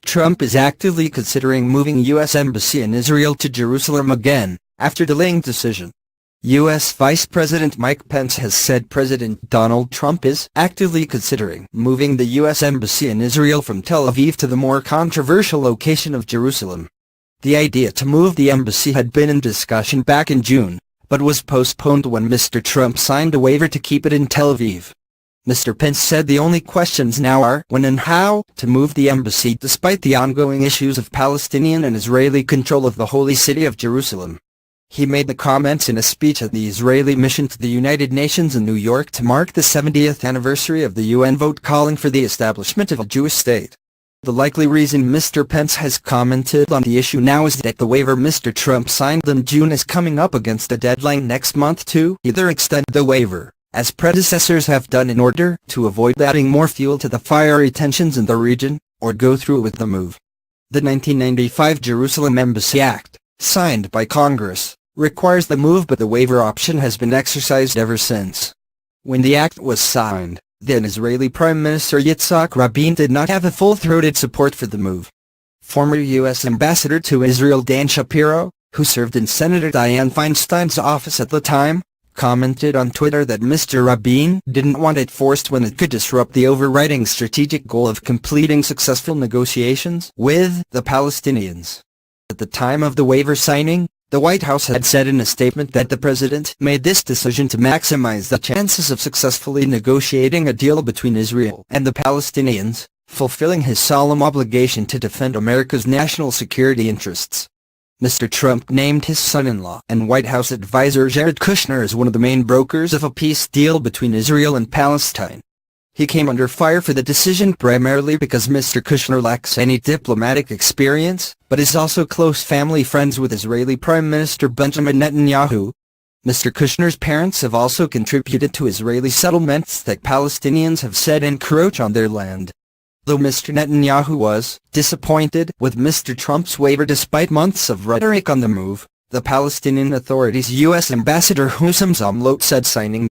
Trump is actively considering moving U.S. Embassy in Israel to Jerusalem again, after delaying decision. U.S. Vice President Mike Pence has said President Donald Trump is actively considering moving the U.S. Embassy in Israel from Tel Aviv to the more controversial location of Jerusalem. The idea to move the embassy had been in discussion back in June, but was postponed when Mr. Trump signed a waiver to keep it in Tel Aviv. Mr. Pence said the only questions now are when and how to move the embassy despite the ongoing issues of Palestinian and Israeli control of the holy city of Jerusalem. He made the comments in a speech at the Israeli mission to the United Nations in New York to mark the 70th anniversary of the UN vote calling for the establishment of a Jewish state. The likely reason Mr. Pence has commented on the issue now is that the waiver Mr. Trump signed in June is coming up against a deadline next month to either extend the waiver, as predecessors have done in order to avoid adding more fuel to the fiery tensions in the region, or go through with the move. The 1995 Jerusalem Embassy Act, signed by Congress, requires the move, but the waiver option has been exercised ever since. When the act was signed, then Israeli Prime Minister Yitzhak Rabin did not have a full-throated support for the move. Former U.S. Ambassador to Israel Dan Shapiro, who served in Senator Dianne Feinstein's office at the time, commented on Twitter that Mr. Rabin didn't want it forced when it could disrupt the overriding strategic goal of completing successful negotiations with the Palestinians. At the time of the waiver signing, the White House had said in a statement that the president made this decision to maximize the chances of successfully negotiating a deal between Israel and the Palestinians, fulfilling his solemn obligation to defend America's national security interests. Mr. Trump named his son-in-law and White House advisor Jared Kushner as one of the main brokers of a peace deal between Israel and Palestine. He came under fire for the decision primarily because Mr. Kushner lacks any diplomatic experience, but is also close family friends with Israeli Prime Minister Benjamin Netanyahu. Mr. Kushner's parents have also contributed to Israeli settlements that Palestinians have said encroach on their land. Though Mr. Netanyahu was disappointed with Mr. Trump's waiver despite months of rhetoric on the move, the Palestinian Authority's U.S. Ambassador Hussam Zomlot said signing